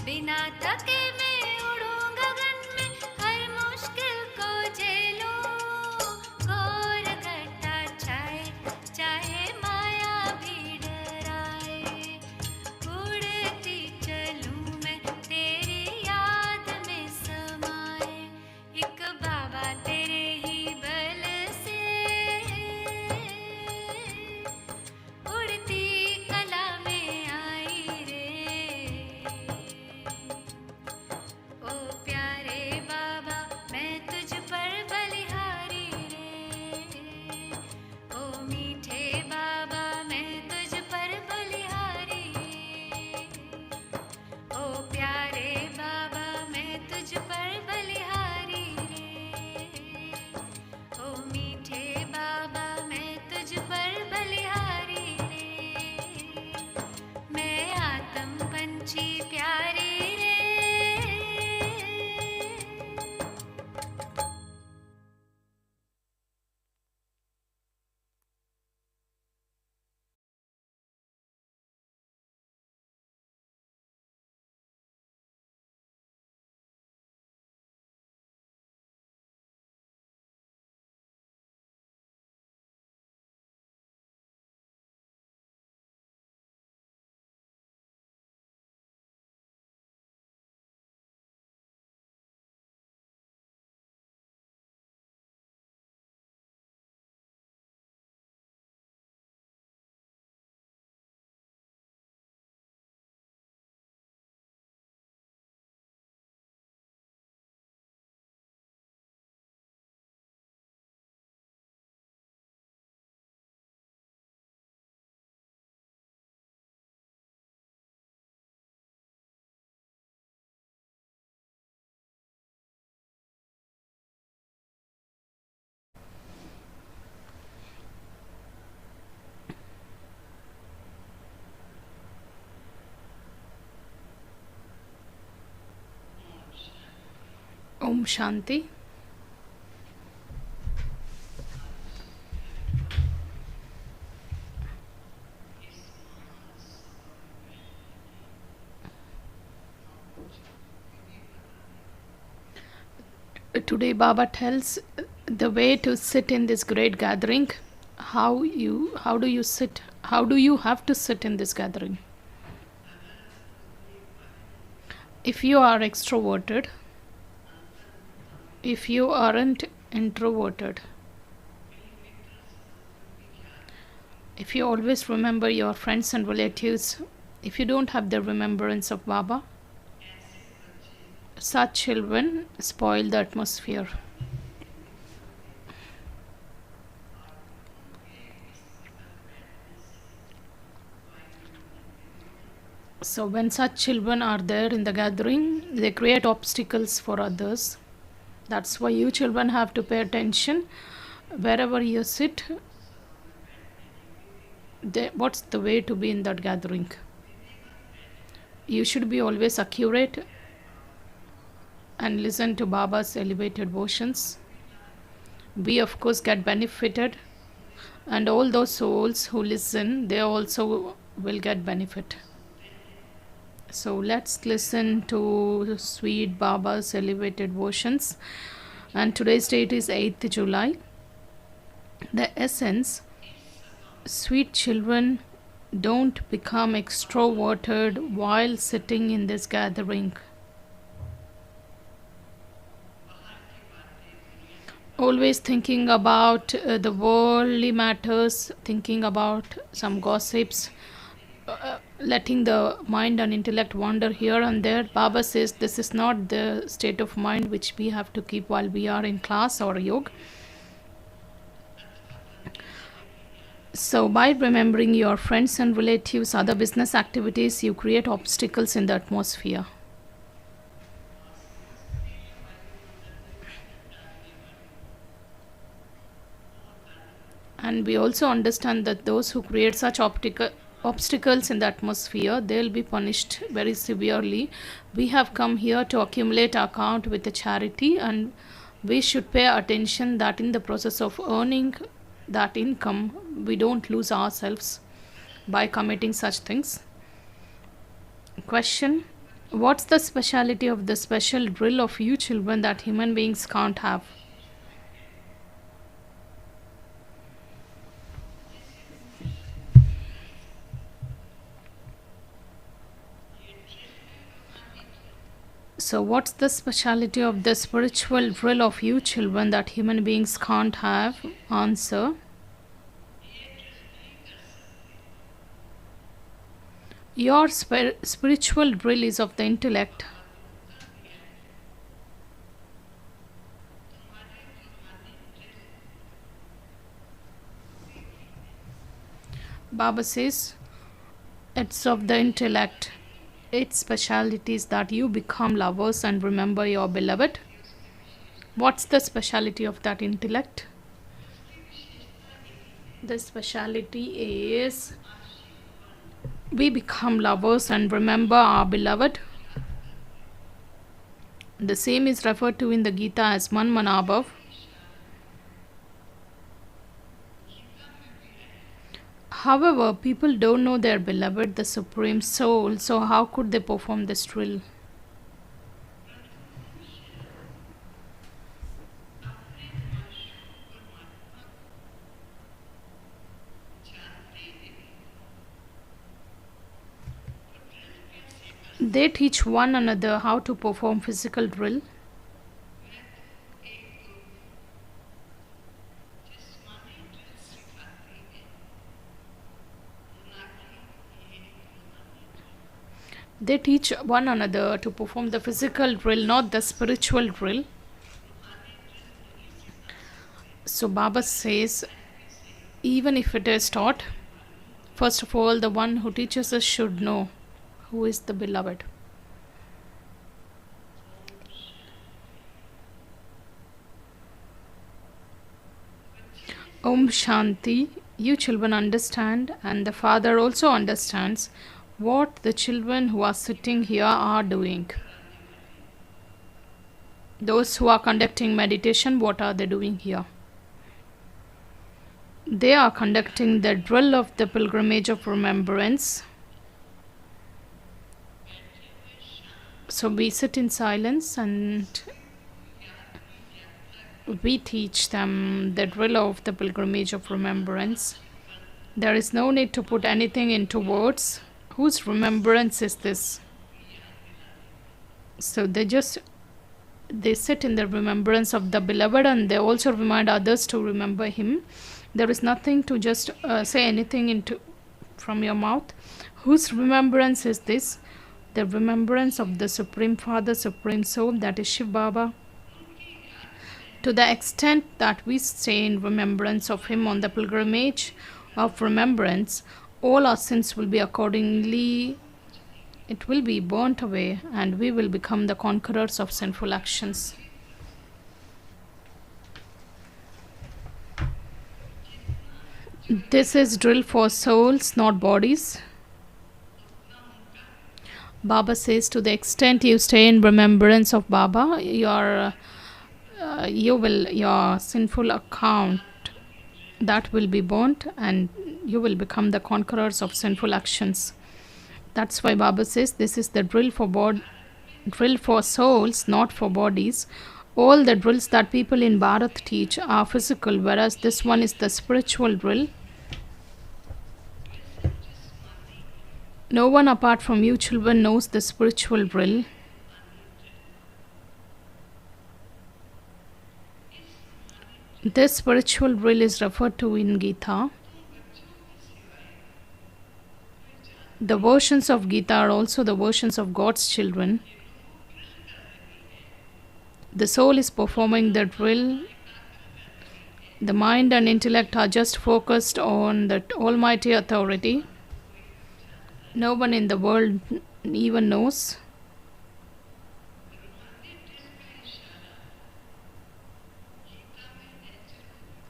बिना थके मैं उड़ूं गगन में, हर मुश्किल को झेलूं। घोर घटा छाए चाहे माया भी डराए, उड़ती चलूं मैं तेरी याद में समाए। एक बाबा तेरे ही बल से उड़ती कला में आई रे। ओ प्यारे बाबा मैं तुझ पर बलिहारी रे। ओ मीठे बाबा मैं तुझ पर बलिहारी रे। ओ प्यारे बाबा मैं तुझ पर बलिहारी रे। ओ मीठे बाबा मैं तुझ पर बलिहारी रे। मैं आत्म पंछी प्यारी रे। Om Shanti. Today Baba tells the way to sit in this great gathering. How do you sit? How do you have to sit in this gathering? If you are extroverted, if you aren't introverted, if you always remember your friends and relatives, if you don't have the remembrance of Baba, such children spoil the atmosphere. So when such children are there in the gathering, they create obstacles for others. That's why you children have to pay attention. Wherever you sit, what's the way to be in that gathering? You should be always accurate and listen to Baba's elevated versions. We of course get benefited, and all those souls who listen, they also will get benefit. So let's listen to sweet Baba's elevated versions. And today's date is 8th July. The essence: sweet children, don't become extroverted while sitting in this gathering. Always thinking about the worldly matters, thinking about some gossips, letting the mind and intellect wander here and there. Baba says this is not the state of mind which we have to keep while we are in class or yoga. So by remembering your friends and relatives, other business activities, you create obstacles in the atmosphere. And we also understand that those who create such obstacles in the atmosphere, they will be punished very severely. We have come here to accumulate our account with the charity, and we should pay attention that in the process of earning that income, we don't lose ourselves by committing such things. Question: What's the speciality of the special drill of you children that human beings can't have? So, what's the speciality of the spiritual drill of you children that human beings can't have? Answer. Your spiritual drill is of the intellect. Baba says it's of the intellect. Its speciality is that you become lovers and remember your beloved. What's the speciality of that intellect? The speciality is we become lovers and remember our beloved. The same is referred to in the Gita as Manmanabhav. However, people don't know their beloved, the Supreme Soul, so how could they perform this drill? They teach one another how to perform physical drill. They teach one another to perform the physical drill, not the spiritual drill. So Baba says, even if it is taught, first of all, the one who teaches us should know who is the beloved. Om Shanti. You children understand, and the Father also understands what the children who are sitting here are doing. Those who are conducting meditation, what are they doing here? They are conducting the drill of the pilgrimage of remembrance. So we sit in silence and we teach them the drill of the pilgrimage of remembrance. There is no need to put anything into words. Whose remembrance is this? So they sit in the remembrance of the beloved, and they also remind others to remember him. There is nothing to just say anything from your mouth. Whose remembrance is this? The remembrance of the Supreme Father, Supreme Soul, that is Shiv Baba. To the extent that we stay in remembrance of him on the pilgrimage of remembrance, all our sins will be accordingly, it will be burnt away, and we will become the conquerors of sinful actions. This is drill for souls, not bodies. Baba says, to the extent you stay in remembrance of Baba, your sinful account, that will be burnt, and you will become the conquerors of sinful actions. That's why Baba says this is the drill for souls, not for bodies. All the drills that people in Bharat teach are physical, whereas this one is the spiritual drill. No one apart from you children knows the spiritual drill. This spiritual drill is referred to in Gita. The versions of Gita are also the versions of God's children. The soul is performing the drill. The mind and intellect are just focused on that almighty authority. No one in the world even knows.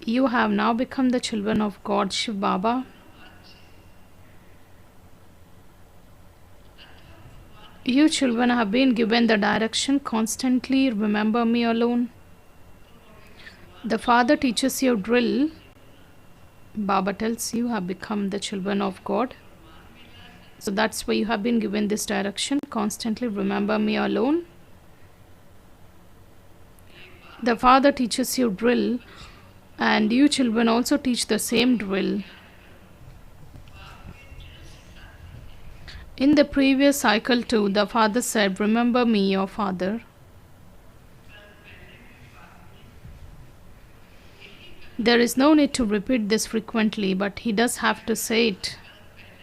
You have now become the children of God, Shiv Baba. You children have been given the direction, constantly remember me alone. The Father teaches you drill. Baba tells you have become the children of God. So that's why you have been given this direction. Constantly remember me alone. The Father teaches you drill, and you children also teach the same drill. In the previous cycle too, the Father said, remember me, your Father. There is no need to repeat this frequently, but he does have to say it.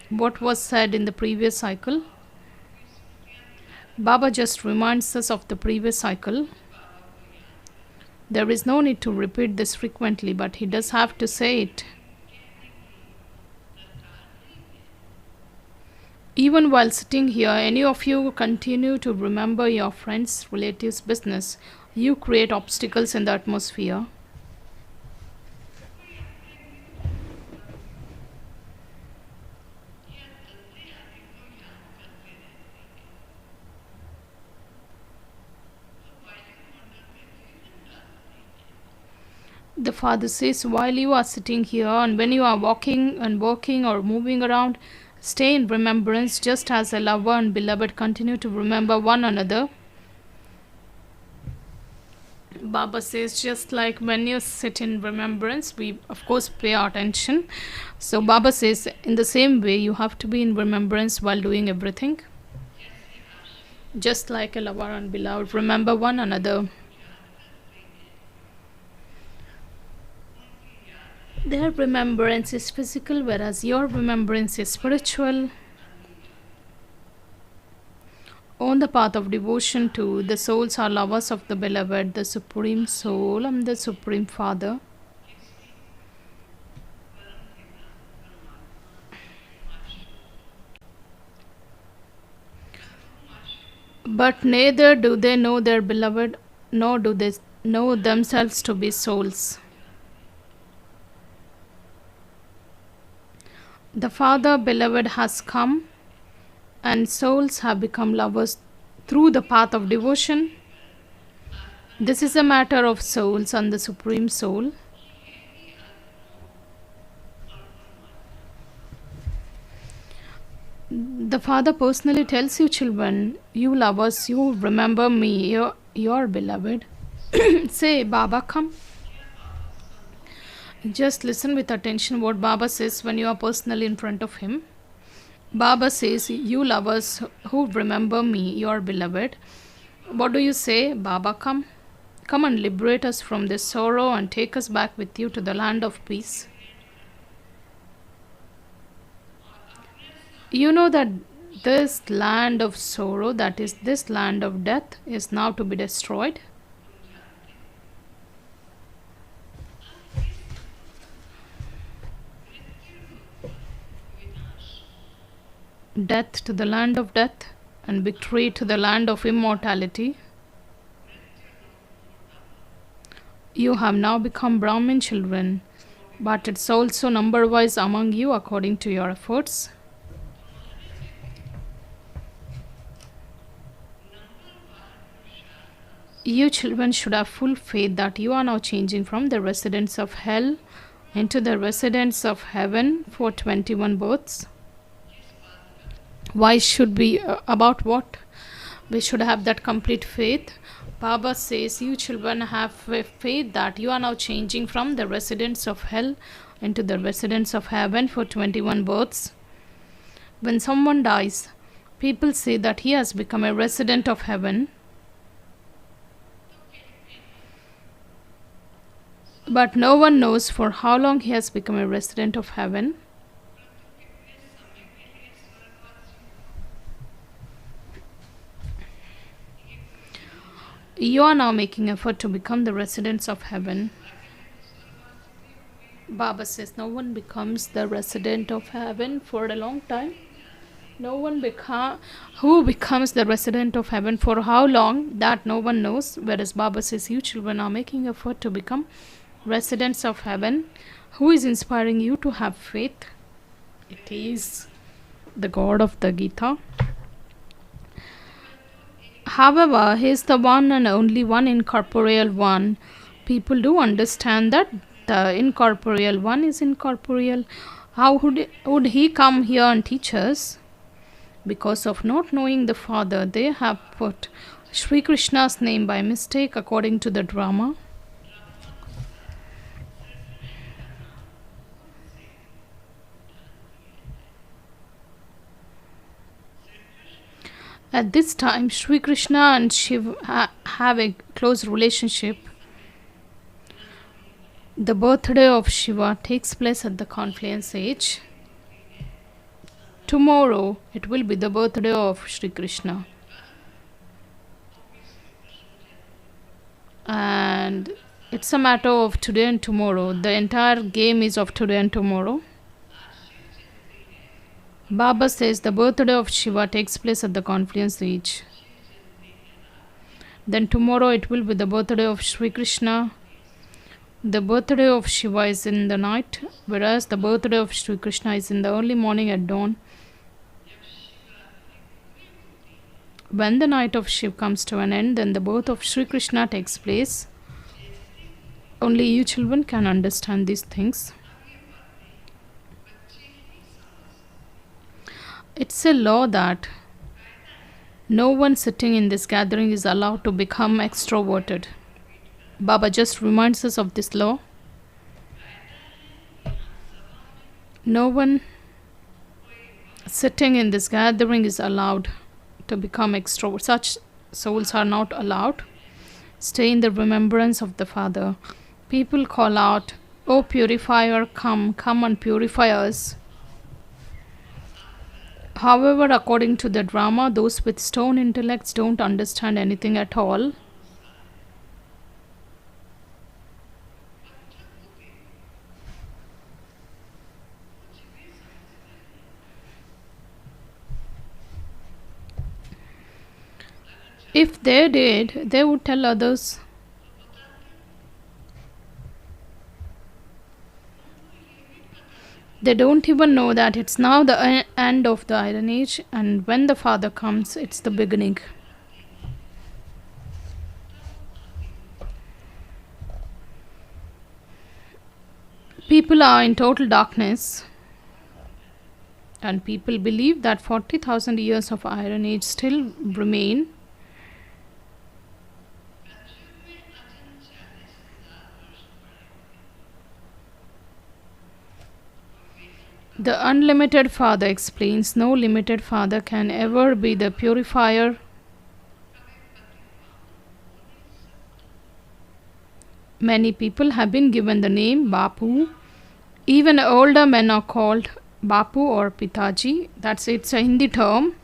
What was said in the previous cycle? Baba just reminds us of the previous cycle. There is no need to repeat this frequently, but he does have to say it. Even while sitting here, any of you continue to remember your friends' relatives' business. You create obstacles in the atmosphere. The Father says, while you are sitting here and when you are walking and working or moving around, stay in remembrance, just as a lover and beloved continue to remember one another. Baba says, just like when you sit in remembrance, we of course pay attention. So Baba says, in the same way, you have to be in remembrance while doing everything. Just like a lover and beloved, remember one another. Their remembrance is physical, whereas your remembrance is spiritual. On the path of devotion too, the souls are lovers of the beloved, the Supreme Soul and the Supreme Father. But neither do they know their beloved, nor do they know themselves to be souls. The Father beloved has come, and souls have become lovers through the path of devotion. This is a matter of souls and the Supreme Soul. The Father personally tells you, children, you lovers, you remember me, your beloved. Say, Baba, come. Just listen with attention what Baba says when you are personally in front of him. Baba says, you lovers who remember me, your beloved. What do you say? Baba, come. Come and liberate us from this sorrow and take us back with you to the land of peace. You know that this land of sorrow, that is this land of death, is now to be destroyed. Death to the land of death and victory to the land of immortality. You have now become Brahmin children, but it's also number-wise among you according to your efforts. You children should have full faith that you are now changing from the residents of hell into the residents of heaven for 21 births. Why should we, about what? We should have that complete faith. Baba says, you children have faith that you are now changing from the residents of hell into the residents of heaven for 21 births. When someone dies, people say that he has become a resident of heaven. But no one knows for how long he has become a resident of heaven. You are now making effort to become the residents of heaven. Baba says no one becomes the resident of heaven for a long time. No one who becomes the resident of heaven for how long, that no one knows. Whereas Baba says you children are making effort to become residents of heaven. Who is inspiring you to have faith? It is the God of the Gita. However, he is the one and only one incorporeal one. People do understand that the incorporeal one is incorporeal. How would he come here and teach us? Because of not knowing the Father, they have put Sri Krishna's name by mistake according to the drama. At this time, Sri Krishna and Shiva have a close relationship. The birthday of Shiva takes place at the confluence age. Tomorrow, it will be the birthday of Sri Krishna. And it's a matter of today and tomorrow. The entire game is of today and tomorrow. Baba says the birthday of Shiva takes place at the confluence age. Then tomorrow it will be the birthday of Sri Krishna. The birthday of Shiva is in the night, whereas the birthday of Sri Krishna is in the early morning at dawn. When the night of Shiva comes to an end, then the birth of Sri Krishna takes place. Only you children can understand these things. It's a law that no one sitting in this gathering is allowed to become extroverted. Baba just reminds us of this law. No one sitting in this gathering is allowed to become extrovert. Such souls are not allowed. Stay in the remembrance of the Father. People call out, "O purifier, come and purify us." However, according to the drama, those with stone intellects don't understand anything at all. If they did, they would tell others. They don't even know that it's now the end of the Iron Age, and when the Father comes, it's the beginning. People are in total darkness, and people believe that 40,000 years of Iron Age still remain. The unlimited Father explains no limited Father can ever be the purifier. Many people have been given the name Bapu. Even older men are called Bapu or Pitaji. It's a Hindi term.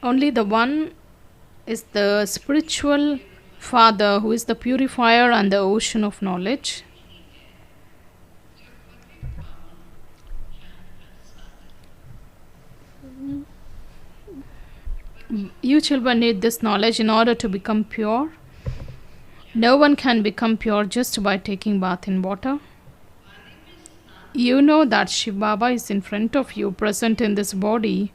Only the one is the spiritual Father who is the purifier and the ocean of knowledge. You children need this knowledge in order to become pure. No one can become pure just by taking bath in water. You know that Shiv Baba is in front of you, present in this body.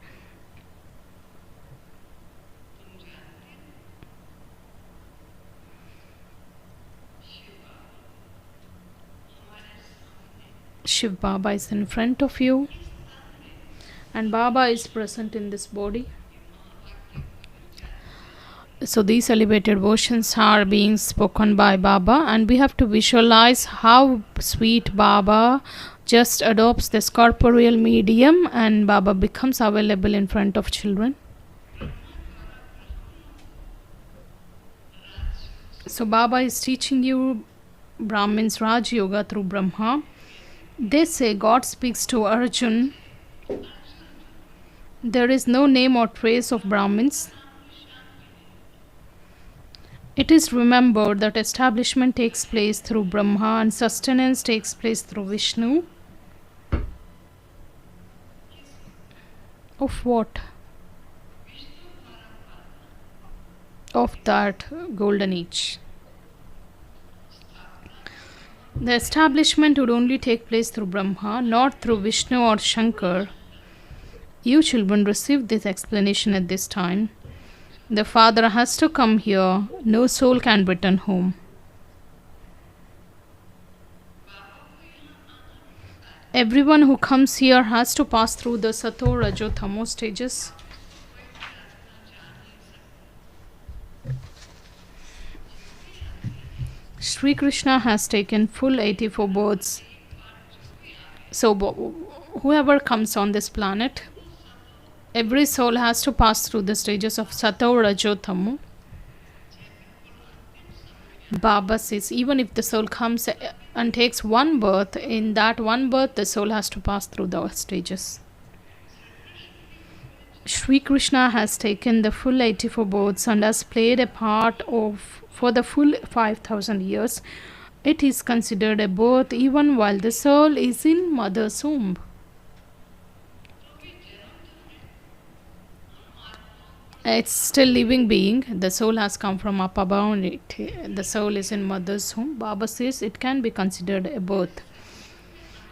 Shiv Baba is in front of you, and Baba is present in this body. So these elevated versions are being spoken by Baba, and we have to visualize how sweet Baba just adopts this corporeal medium and Baba becomes available in front of children. So Baba is teaching you Brahmins Raj Yoga through Brahma. They say God speaks to Arjun. There is no name or trace of Brahmins. It is remembered that establishment takes place through Brahma and sustenance takes place through Vishnu. Of what? Of that golden age. The establishment would only take place through Brahma, not through Vishnu or Shankar. You children receive this explanation at this time. The Father has to come here. No soul can return home. Everyone who comes here has to pass through the Sato, Rajo, Tamo stages. Sri Krishna has taken full 84 births. So whoever comes on this planet, every soul has to pass through the stages of Sato, Rajo, Tamo. Baba says even if the soul comes and takes one birth, in that one birth the soul has to pass through those stages. Sri Krishna has taken the full 84 births and has played a part of for the full 5,000 years. It is considered a birth even while the soul is in mother's womb. It's still living being. The soul has come from up above. The soul is in mother's womb. Baba says it can be considered a birth.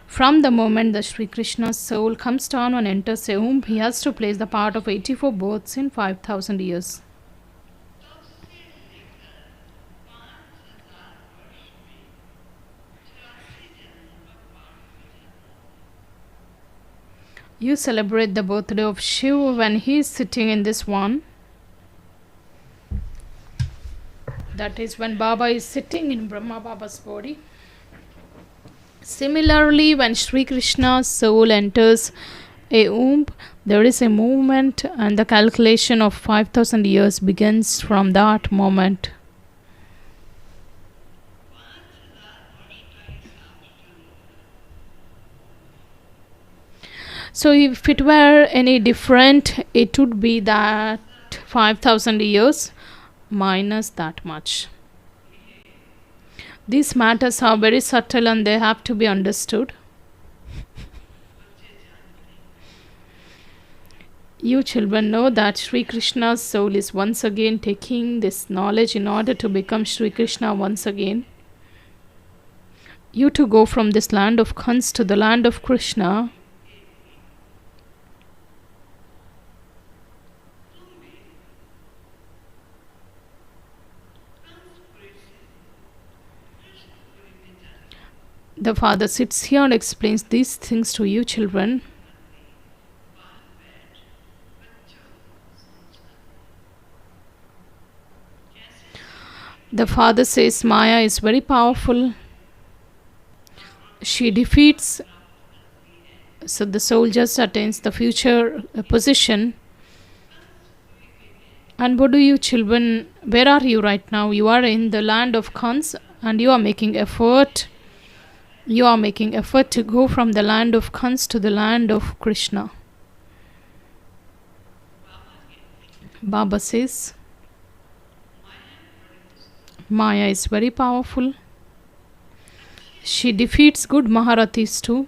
From the moment the Sri Krishna's soul comes down and enters a womb, he has to place the part of 84 births in 5,000 years. You celebrate the birthday of Shiva when he is sitting in this one. That is when Baba is sitting in Brahma Baba's body. Similarly, when Sri Krishna's soul enters a womb, there is a movement and the calculation of 5,000 years begins from that moment. So if it were any different, it would be that 5,000 years minus that much. These matters are very subtle and they have to be understood. You children know that Sri Krishna's soul is once again taking this knowledge in order to become Sri Krishna once again. You to go from this land of Kans to the land of Krishna. The father sits here and explains these things to you children. The father says Maya is very powerful. She defeats, so the soul just attains the future position. And what do you children, where are you right now? You are in the land of Kans and you are making effort. You are making effort to go from the land of Kans to the land of Krishna. Baba says, Maya is very powerful. She defeats good Maharathis too.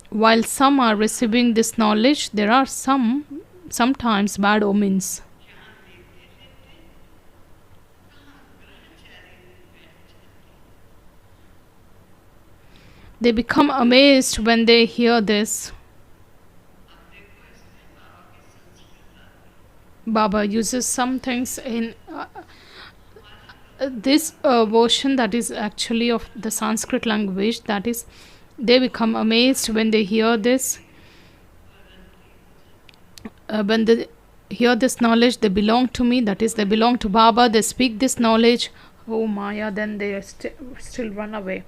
While some are receiving this knowledge, there are sometimes bad omens. They become amazed when they hear this. Baba uses some things in this version that is actually of the Sanskrit language. That is, they become amazed when they hear this. When they hear this knowledge, they belong to me. That is, they belong to Baba. They speak this knowledge. Oh Maya, then they still run away.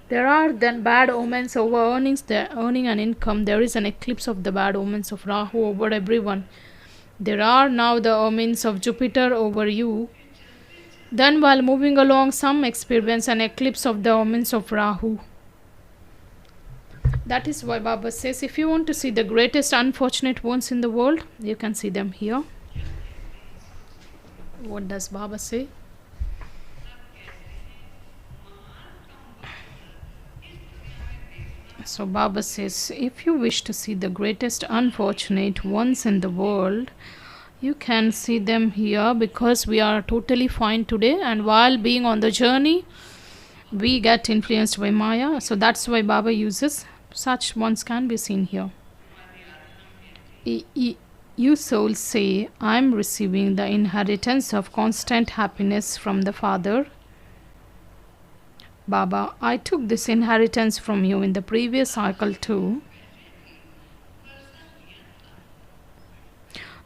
There are then bad omens over earnings. They are earning an income. There is an eclipse of the bad omens of Rahu over everyone. There are now the omens of Jupiter over you. Then while moving along, some experience an eclipse of the omens of Rahu. That is why Baba says, if you want to see the greatest unfortunate ones in the world, you can see them here. What does Baba say? So Baba says, if you wish to see the greatest unfortunate ones in the world, you can see them here, because we are totally fine today, and while being on the journey, we get influenced by Maya. So that's why Baba uses such ones can be seen here. You souls say, I am receiving the inheritance of constant happiness from the Father. Baba, I took this inheritance from you in the previous cycle too.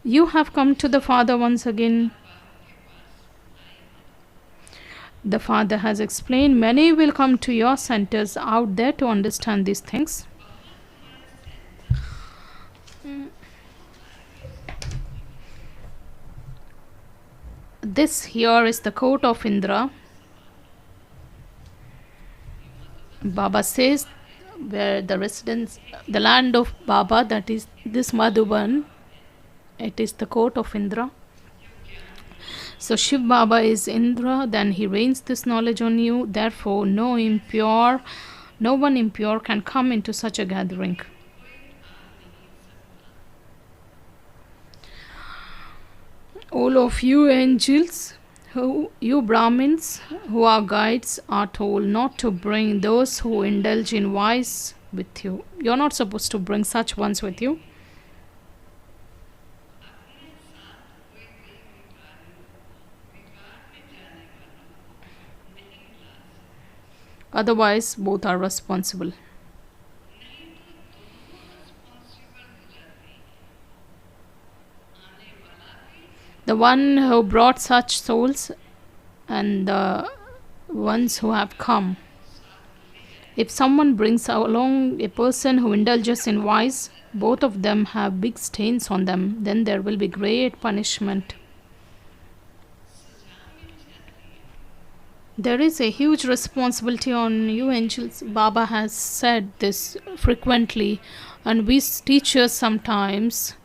You have come to the Father once again. The Father has explained many will come to your centers out there to understand these things. This here is the court of Indra. Baba says where the residence, the land of Baba, that is this Madhuban, it is the court of Indra. So Shiv Baba is Indra, then he rains this knowledge on you. Therefore, no one impure can come into such a gathering. All of you angels, you Brahmins who are guides, are told not to bring those who indulge in vice with you. You're not supposed to bring such ones with you. Otherwise, both are responsible. The one who brought such souls and the ones who have come. If someone brings along a person who indulges in vice, both of them have big stains on them, then there will be great punishment. There is a huge responsibility on you angels. Baba has said this frequently, and we teachers sometimes,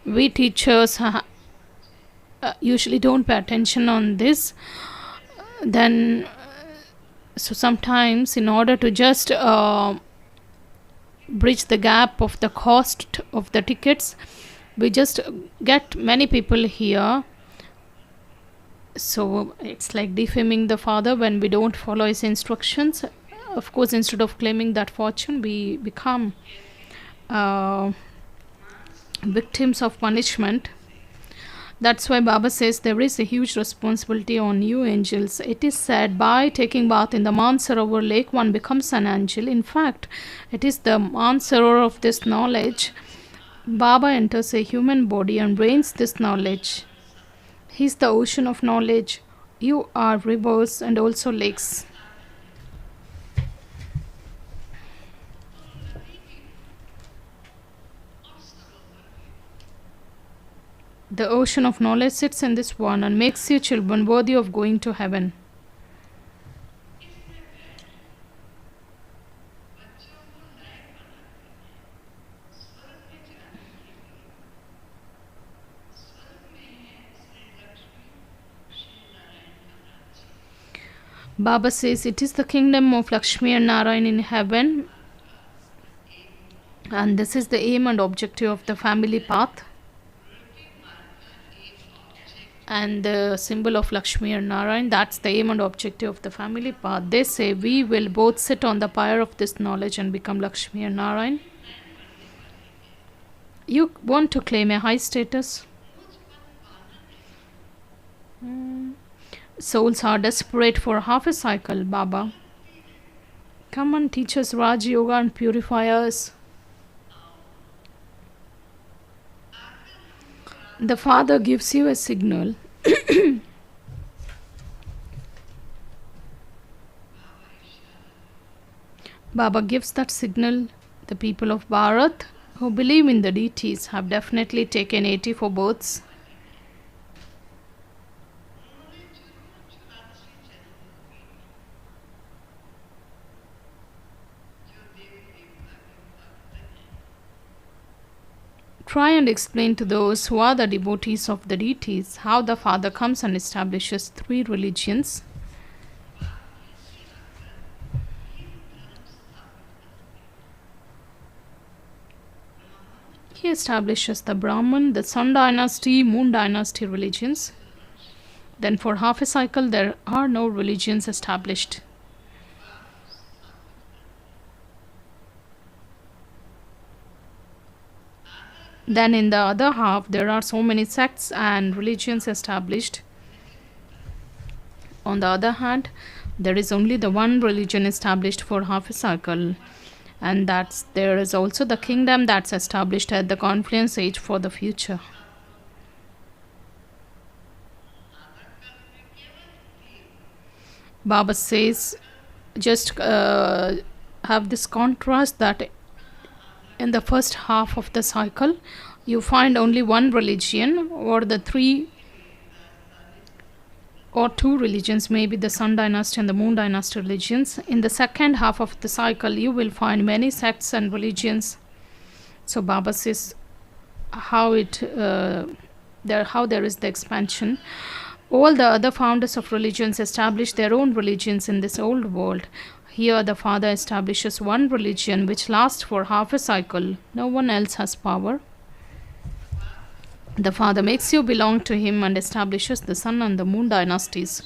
we teachers usually don't pay attention on this. Then so sometimes in order to just bridge the gap of the cost of the tickets, we just get many people here. So it's like defaming the Father when we don't follow his instructions. Of course, instead of claiming that fortune, we become victims of punishment. That's why Baba says there is a huge responsibility on you angels. It is said by taking bath in the Mansarovar lake one becomes an angel. In fact, it is the Mansarovar of this knowledge. Baba enters a human body and rains this knowledge. He is the ocean of knowledge. You are rivers and also lakes. The ocean of knowledge sits in this one and makes you children worthy of going to heaven. Baba says it is the kingdom of Lakshmi and Narayan in heaven, and this is the aim and objective of the family path. And the symbol of Lakshmi and Narayan, that's the aim and objective of the family path. They say we will both sit on the pyre of this knowledge and become Lakshmi and Narayan. You want to claim a high status? Souls are desperate for half a cycle, Baba. Come and teach us Raj Yoga and purify us. The Father gives you a signal. Baba gives that signal. The people of Bharat who believe in the deities have definitely taken 84 births. Try and explain to those who are the devotees of the deities how the Father comes and establishes 3 religions. He establishes the Brahman, the Sun dynasty, Moon dynasty religions. Then for half a cycle there are no religions established. Then in the other half there are so many sects and religions established. On the other hand, There is only the one religion established for half a cycle, and there is also the kingdom that's established at the confluence age for the future. Baba says, just have this contrast that in the first half of the cycle, you find only one religion, or the three or two religions, maybe the Sun Dynasty and the Moon Dynasty religions. In the second half of the cycle, you will find many sects and religions. So Baba says how there is the expansion. All the other founders of religions established their own religions in this old world. Here the Father establishes one religion which lasts for half a cycle. No one else has power. The Father makes you belong to him and establishes the Sun and the Moon dynasties.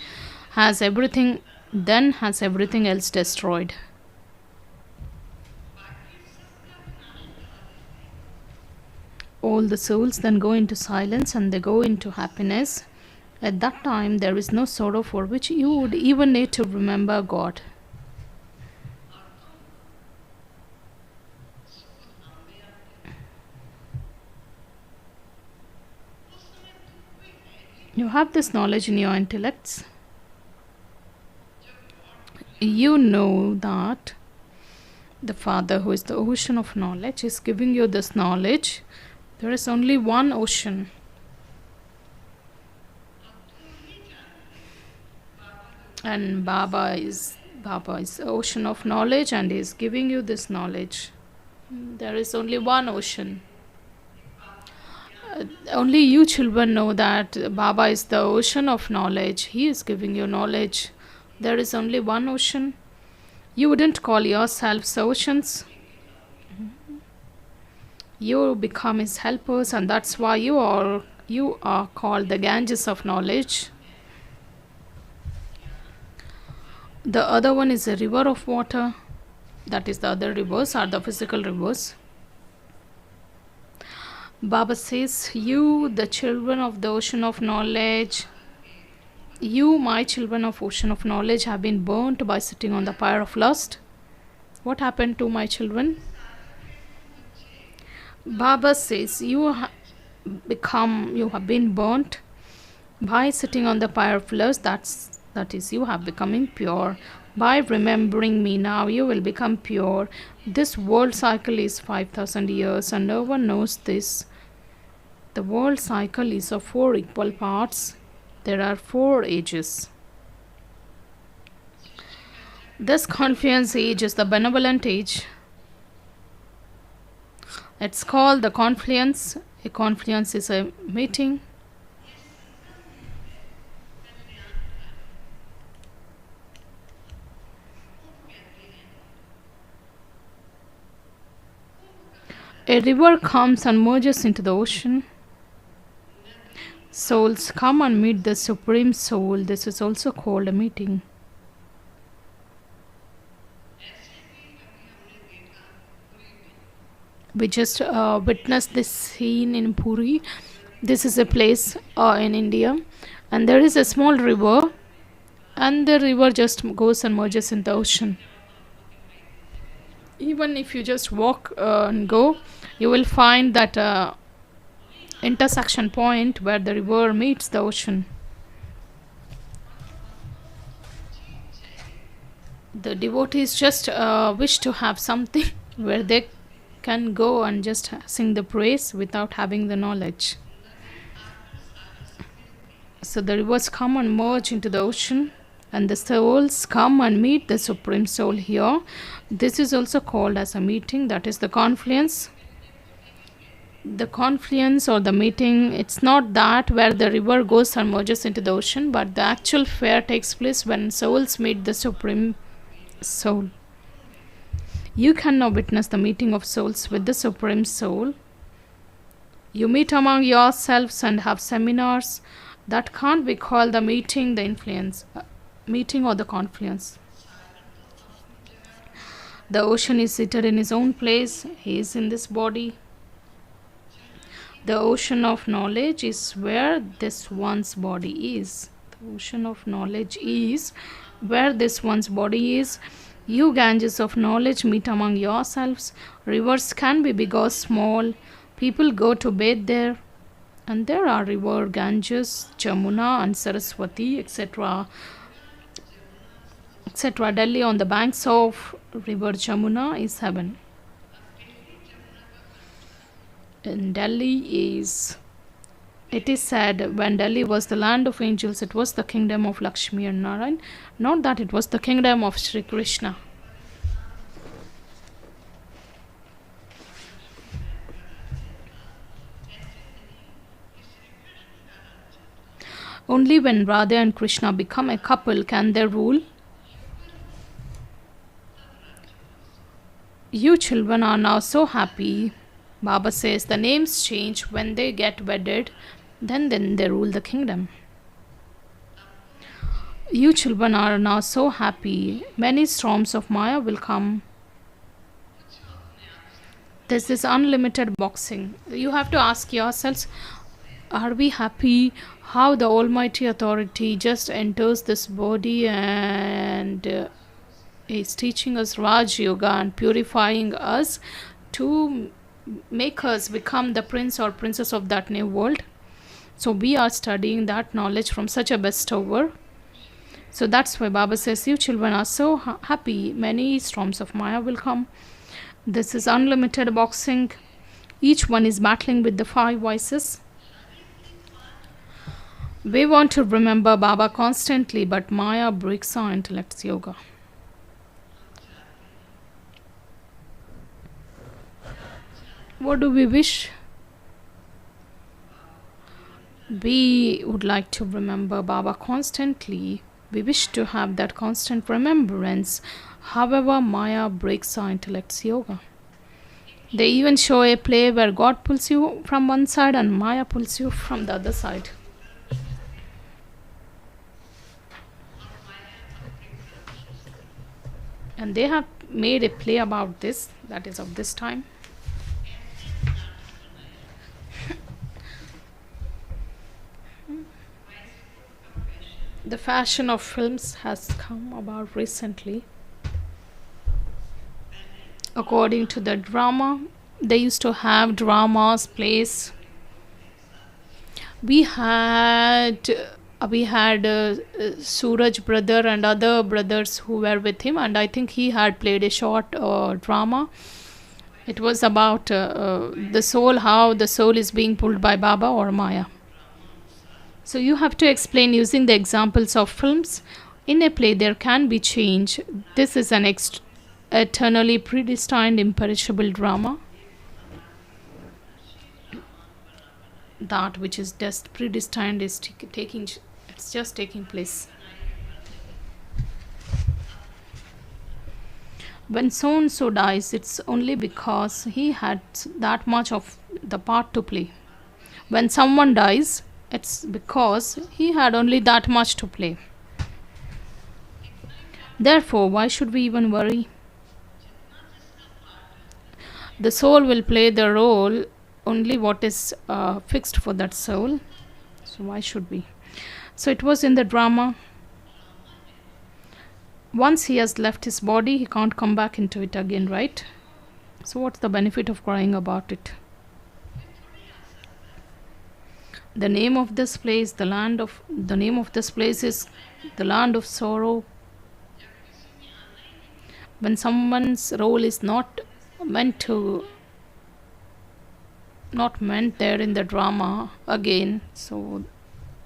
Has everything else destroyed. All the souls then go into silence and they go into happiness. At that time, there is no sorrow for which you would even need to remember God. You have this knowledge in your intellects. You know that the Father, who is the ocean of knowledge, is giving you this knowledge. There is only one ocean. And Baba is the ocean of knowledge and is giving you this knowledge. There is only one ocean. Only you children know that Baba is the ocean of knowledge. He is giving you knowledge. There is only one ocean. You wouldn't call yourselves oceans. You become his helpers, and that's why you are called the Ganges of knowledge. The other one is a river of water. That is, the other rivers are the physical rivers. Baba says, you, the children of the ocean of knowledge, you, my children of ocean of knowledge, have been burnt by sitting on the pyre of lust. What happened to my children? Baba says, you have been burnt by sitting on the pyre of lust. That is, you have become impure. By remembering me now, you will become pure. This world cycle is 5,000 years and no one knows this. The world cycle is of 4 equal parts. There are 4 ages. This confluence age is the benevolent age. It's called the confluence. A confluence is a meeting. A river comes and merges into the ocean. Souls come and meet the Supreme Soul. This is also called a meeting. We just witnessed this scene in Puri. This is a place in India, and there is a small river, and the river just goes and merges in the ocean. Even if you just walk and go, you will find that intersection point where the river meets the ocean. The devotees just wish to have something where they can go and just sing the praise without having the knowledge. So the rivers come and merge into the ocean, and the souls come and meet the Supreme Soul here. This is also called as a meeting, that is the confluence. The confluence or the meeting, it's not that where the river goes and merges into the ocean, but the actual fair takes place when souls meet the Supreme Soul. You can now witness the meeting of souls with the Supreme Soul. You meet among yourselves and have seminars. That can't be called the meeting, the influence, meeting or the confluence. The ocean is seated in his own place. He is in this body. The ocean of knowledge is where this one's body is. The ocean of knowledge is where this one's body is. You Ganges of knowledge, meet among yourselves. Rivers can be big or small. People go to bathe there. And there are river Ganges, Jamuna and Saraswati, etc. etc. Delhi on the banks of river Jamuna is heaven. And Delhi is, it is said, when Delhi was the land of angels, it was the kingdom of Lakshmi and Narayan, not that it was the kingdom of Sri Krishna. Only when Radha and Krishna become a couple can they rule. You children are now so happy. Baba says the names change when they get wedded, then they rule the kingdom. You children are now so happy. Many storms of Maya will come. This is unlimited boxing. You have to ask yourselves, are we happy how the Almighty Authority just enters this body and is teaching us Raj Yoga and purifying us to make us become the prince or princess of that new world? So we are studying that knowledge from such a bestower. So that's why Baba says, you children are so happy. Many storms of Maya will come. This is unlimited boxing. Each one is battling with the five vices. We want to remember Baba constantly, but Maya breaks our intellect's yoga. What do we wish? We would like to remember Baba constantly. We wish to have that constant remembrance. However, Maya breaks our intellect's yoga. They even show a play where God pulls you from one side and Maya pulls you from the other side. And they have made a play about this, that is of this time. The fashion of films has come about recently. According to the drama, they used to have dramas, plays. We had Suraj brother and other brothers who were with him, and I think he had played a short drama. It was about the soul, how the soul is being pulled by Baba or Maya. So you have to explain using the examples of films. In a play there can be change. This is an eternally predestined imperishable drama. That which is just predestined is it's just taking place. When so and so dies, it's only because he had that much of the part to play. When someone dies, it's because he had only that much to play. Therefore, why should we even worry? The soul will play the role only what is fixed for that soul. So why should we? So it was in the drama. Once he has left his body, he can't come back into it again, right? So what's the benefit of crying about it? The name of this place is the land of sorrow. When someone's role is not meant there in the drama again, so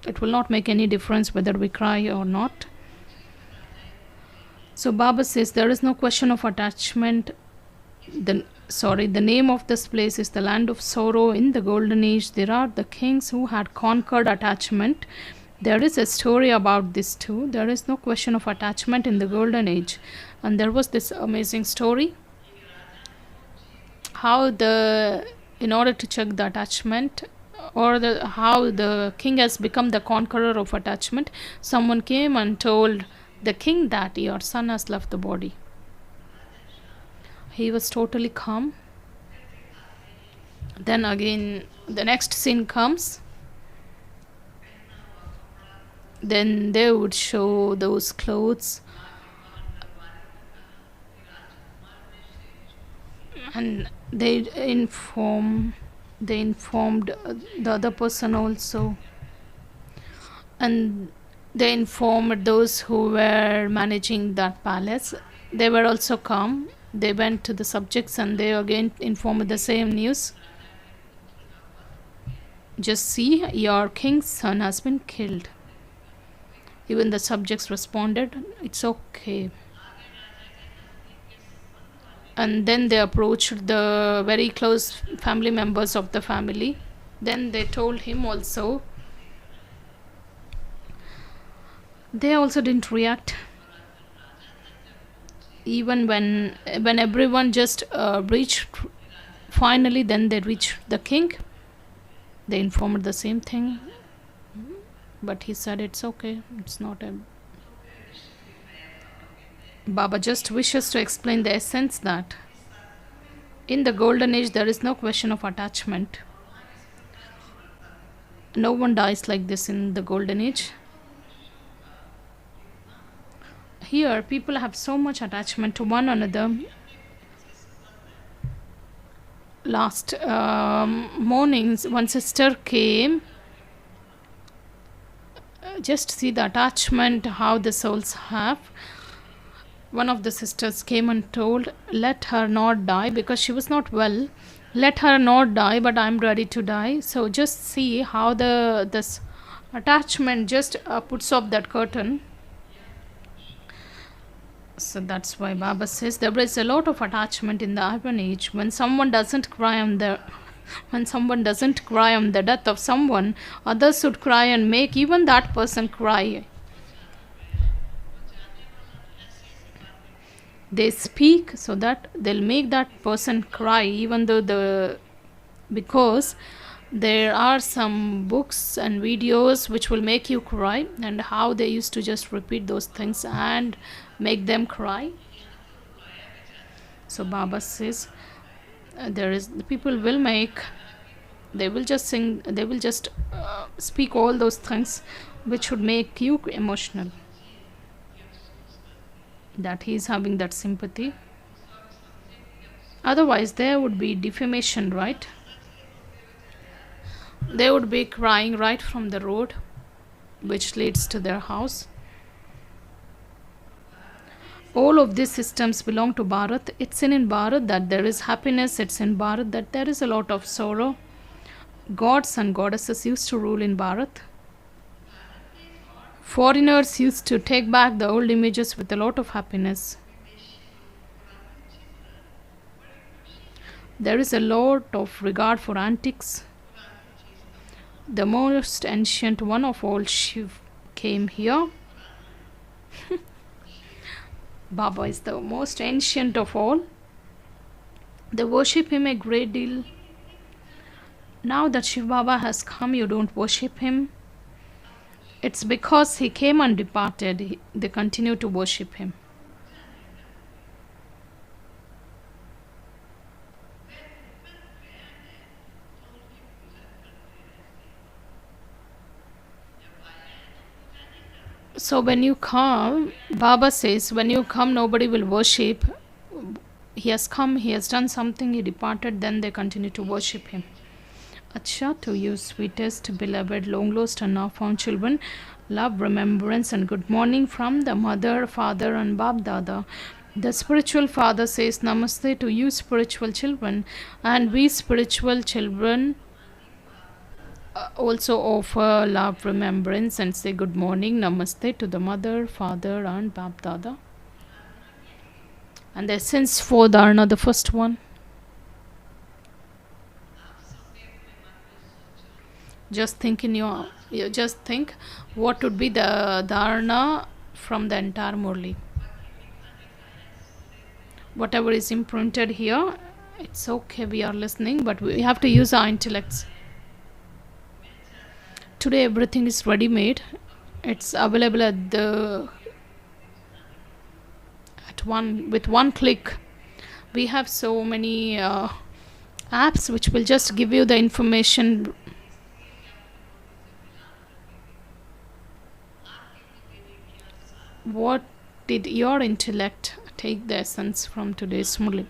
it will not make any difference whether we cry or not. So Baba says there is no question of attachment. The name of this place is the land of sorrow. In the golden age, there are the kings who had conquered attachment. There is a story about this too. There is no question of attachment in the golden age. And there was this amazing story how in order to check the attachment, or how the king has become the conqueror of attachment, someone came and told the king that your son has left the body. He was totally calm. Then again the next scene comes. Then they would show those clothes And they informed the other person also, and they informed those who were managing that palace. They were also calm. They went to the subjects and they again informed the same news. Just see, your king's son has been killed. Even the subjects responded, it's okay. And then they approached the very close family members of the family. Then they told him also. They also didn't react. Even when everyone just reached, finally then they reached the king. They informed the same thing, but he said it's okay, it's not a... Baba just wishes to explain the essence that in the golden age there is no question of attachment. No one dies like this in the golden age. Here people have so much attachment to one another. Last mornings one sister came. Just see the attachment how the souls have. One of the sisters came and told, let her not die because she was not well. Let her not die, but I'm ready to die. So just see how this attachment just puts off that curtain. So that's why Baba says there is a lot of attachment in the iron age. When someone doesn't cry on the death of someone, others should cry and make even that person cry. They speak so that they'll make that person cry, even though because there are some books and videos which will make you cry, and how they used to just repeat those things and make them cry. So Baba says the people will make, they will just sing, they will just speak all those things which would make you emotional, that he is having that sympathy. Otherwise there would be defamation, right? They would be crying right from the road which leads to their house. All of these systems belong to Bharat. It's in Bharat that there is happiness. It's in Bharat that there is a lot of sorrow. Gods and goddesses used to rule in Bharat. Foreigners used to take back the old images with a lot of happiness. There is a lot of regard for antiques. The most ancient one of all, Shiv, came here. Baba is the most ancient of all. They worship him a great deal. Now that Shiv Baba has come, you don't worship him. It's because he came and departed. They continue to worship him. So when you come, Baba says, when you come, nobody will worship. He has come, he has done something, he departed, then they continue to worship him. Acha, to you, sweetest, beloved, long lost and now found children, love, remembrance and good morning from the mother, father and Bab Dada. The spiritual father says namaste to you, spiritual children, and we spiritual children also offer love, remembrance and say good morning, namaste to the mother, father and Bab Dada. And the essence for Dharana, the first one. Just think just think what would be the Dharana from the entire Murli. Whatever is imprinted here, it's okay, we are listening, but we have to use our intellects. Today everything is ready-made. It's available with one click. We have so many apps which will just give you the information. What did your intellect take the essence from today's Murli?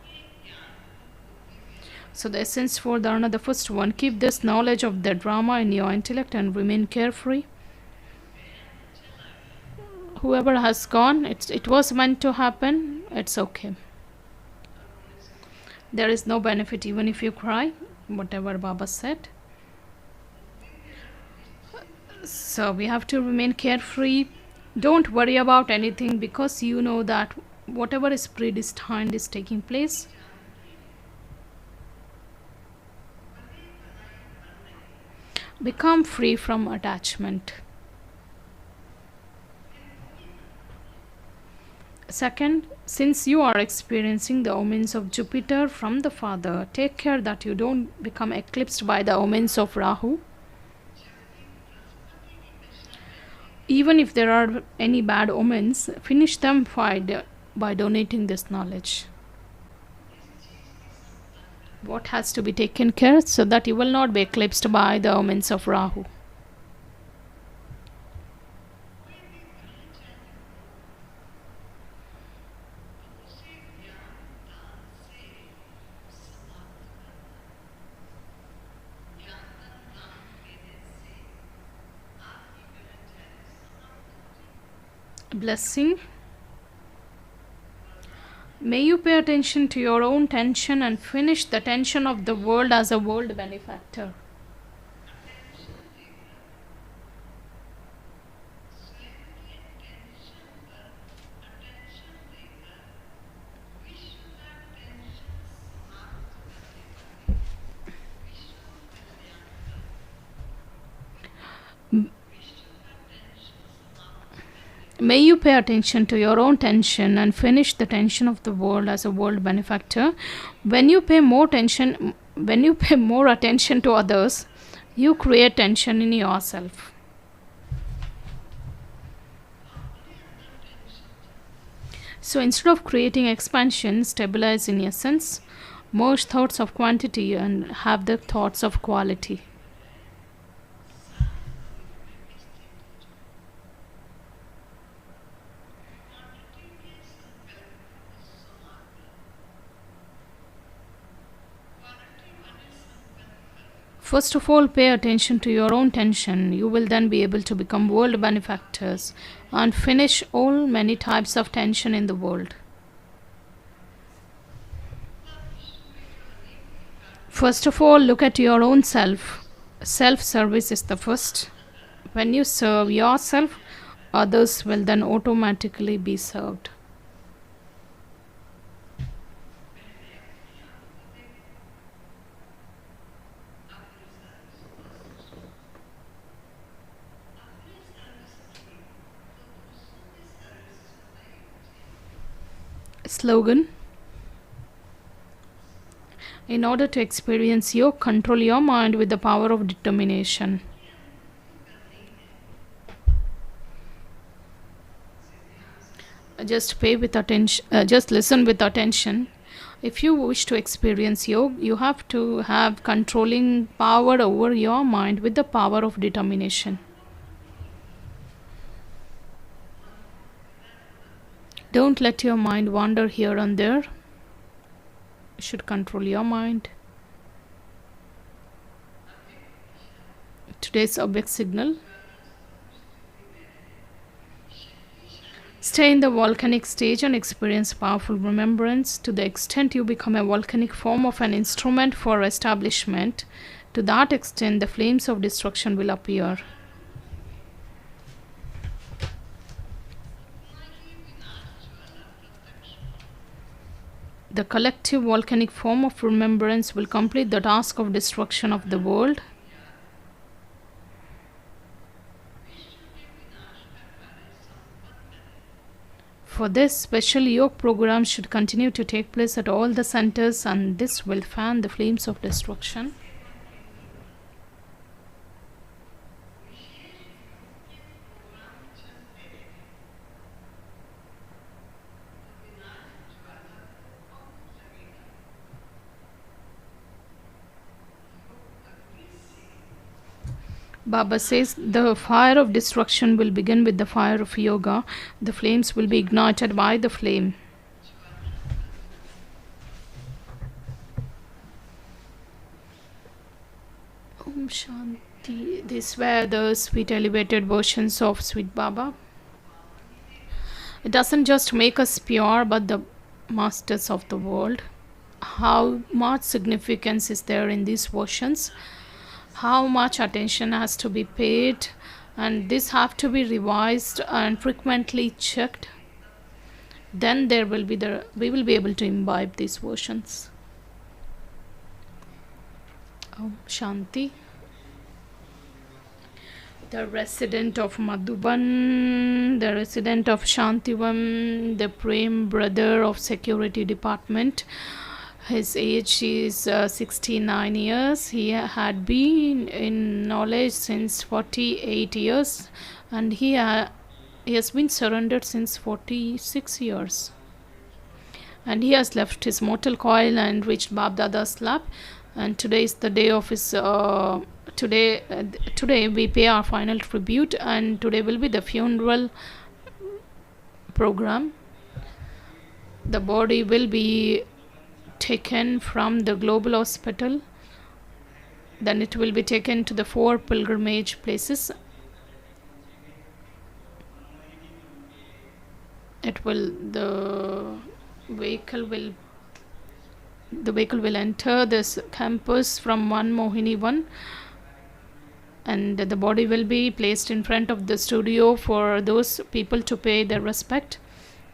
So the essence for dharana, the first one, keep this knowledge of the drama in your intellect and remain carefree. Whoever has gone, it was meant to happen, it's okay. There is no benefit even if you cry, whatever Baba said. So we have to remain carefree. Don't worry about anything, because you know that whatever is predestined is taking place. Become free from attachment. Second, since you are experiencing the omens of Jupiter from the Father, take care that you don't become eclipsed by the omens of Rahu. Even if there are any bad omens, finish them by donating this knowledge. What has to be taken care so that you will not be eclipsed by the omens of Rahu. Blessing. May you pay attention to your own tension and finish the tension of the world as a world benefactor. May you pay attention to your own tension and finish the tension of the world as a world benefactor. When you pay more attention to others, you create tension in yourself. So instead of creating expansion, stabilize in essence, merge thoughts of quantity and have the thoughts of quality. First of all, pay attention to your own tension. You will then be able to become world benefactors and finish all many types of tension in the world. First of all, look at your own self. Self-service is the first. When you serve yourself, others will then automatically be served. Slogan. In order to experience yoga, control your mind with the power of determination. Just pay with attention. Just listen with attention. If you wish to experience yoga, you have to have controlling power over your mind with the power of determination. Don't let your mind wander here and there. You should control your mind. Today's object signal. Stay in the volcanic stage and experience powerful remembrance. To the extent you become a volcanic form of an instrument for establishment, to that extent the flames of destruction will appear. The collective volcanic form of remembrance will complete the task of destruction of the world. For this, special yoga programs should continue to take place at all the centers, and this will fan the flames of destruction. Baba says the fire of destruction will begin with the fire of yoga. The flames will be ignited by the flame. Om Shanti. These were the sweet elevated versions of Sweet Baba. It doesn't just make us pure, but the masters of the world. How much significance is there in these versions? How much attention has to be paid? And this have to be revised and frequently checked. Then we will be able to imbibe these versions. Om Shanti. The resident of Madhuban, the resident of Shantivam, the Prem brother of security department. His age is 69 years. He had been in knowledge since 48 years, and he has been surrendered since 46 years. And he has left his mortal coil and reached Bab Dada's lap. And today is the day of his today we pay our final tribute, and today will be the funeral program. The body will be taken from the global hospital, then it will be taken to the 4 pilgrimage places. The vehicle will enter this campus from 1 Mohini 1, and the body will be placed in front of the studio for those people to pay their respect,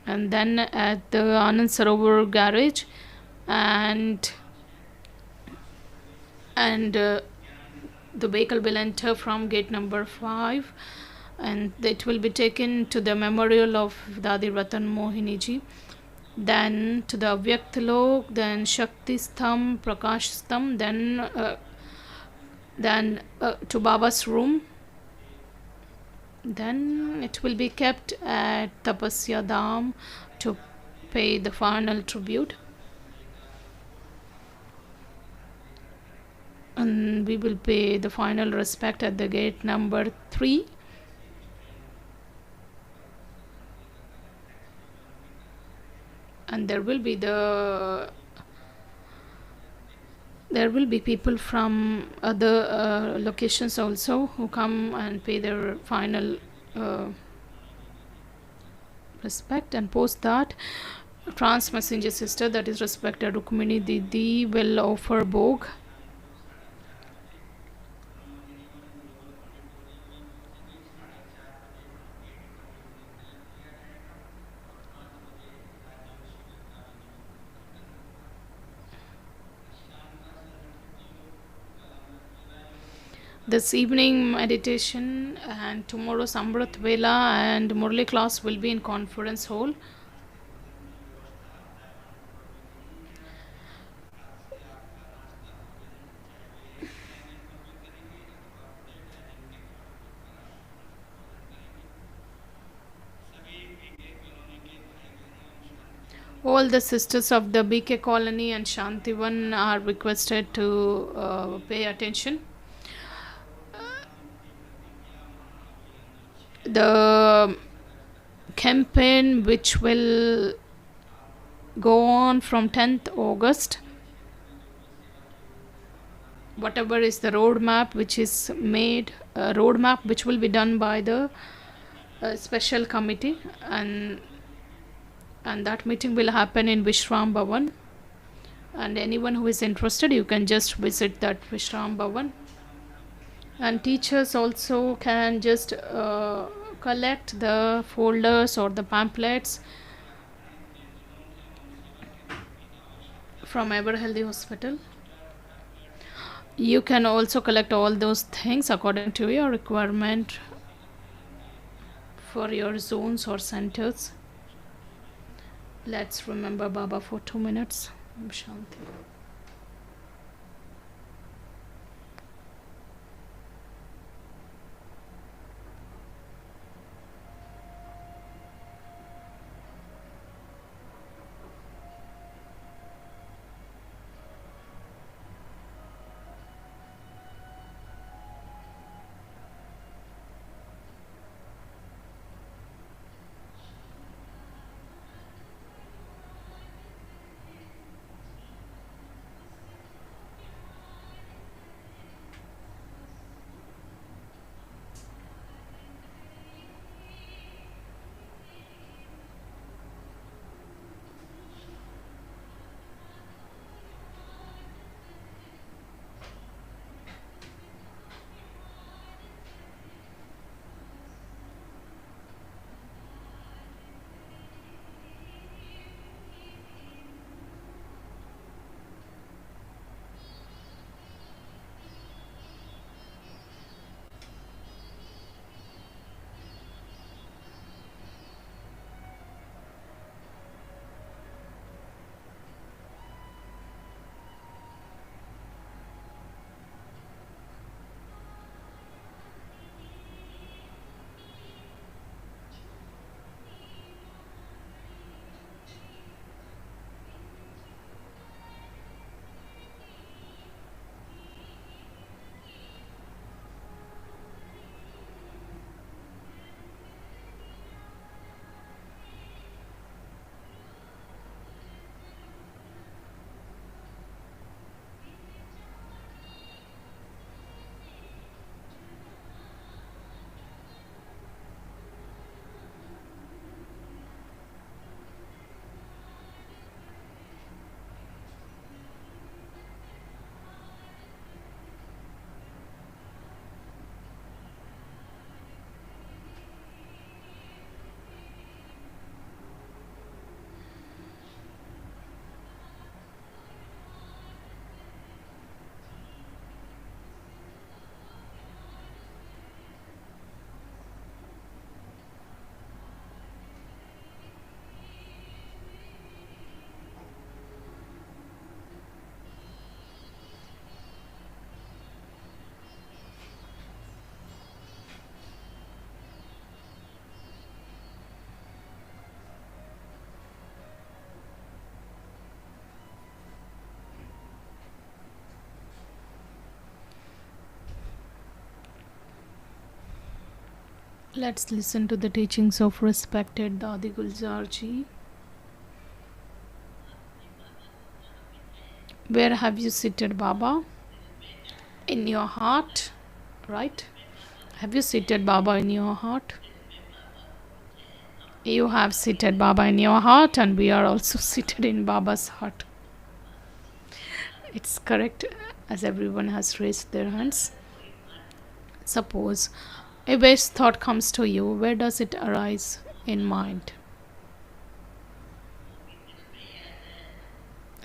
and then at the Anand Sarovar garage, and the vehicle will enter from gate number 5, and it will be taken to the memorial of Dadi Ratan Mohini ji, then to the Avyakt Lok, then Shakti Stham, Prakash Stham, then to Baba's room. Then it will be kept at Tapasya Dham to pay the final tribute. And we will pay the final respect at the gate number 3. And there will be people from other locations also who come and pay their final respect. And post that, trans messenger sister, that is respected Rukmini Didi, will offer bhog. This evening meditation and tomorrow's Amrit Vela and Murli class will be in conference hall. All the sisters of the BK colony and Shantivan are requested to pay attention. The campaign, which will go on from 10th August, whatever is the roadmap which is made, roadmap which will be done by the special committee, and that meeting will happen in Vishram Bhavan, and anyone who is interested, you can just visit that Vishram Bhavan. And teachers also can just collect the folders or the pamphlets from Ever Healthy Hospital. You can also collect all those things according to your requirement for your zones or centers. Let's remember Baba for 2 minutes. Shanti. Let's listen to the teachings of respected Dadi Gulzar ji. Where have you seated Baba? In your heart, right? Have you seated Baba in your heart? You have seated Baba in your heart, and we are also seated in Baba's heart. It's correct, as everyone has raised their hands. Suppose a waste thought comes to you, where does it arise? In mind.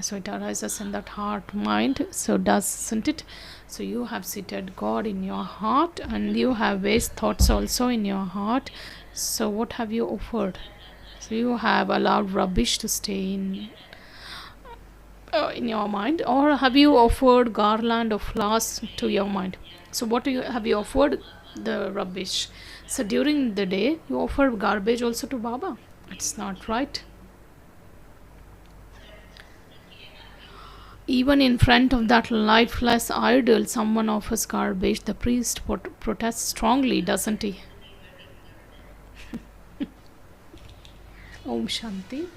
So it arises in that heart mind, so doesn't it? So you have seated God in your heart, and you have waste thoughts also in your heart. So what have you offered? So you have allowed rubbish to stay in your mind, or have you offered garland of flowers to your mind? So what have you offered? The rubbish. So during the day you offer garbage also to Baba. It's not right. Even in front of that lifeless idol, someone offers garbage. The priest protests strongly, doesn't he? Om Shanti.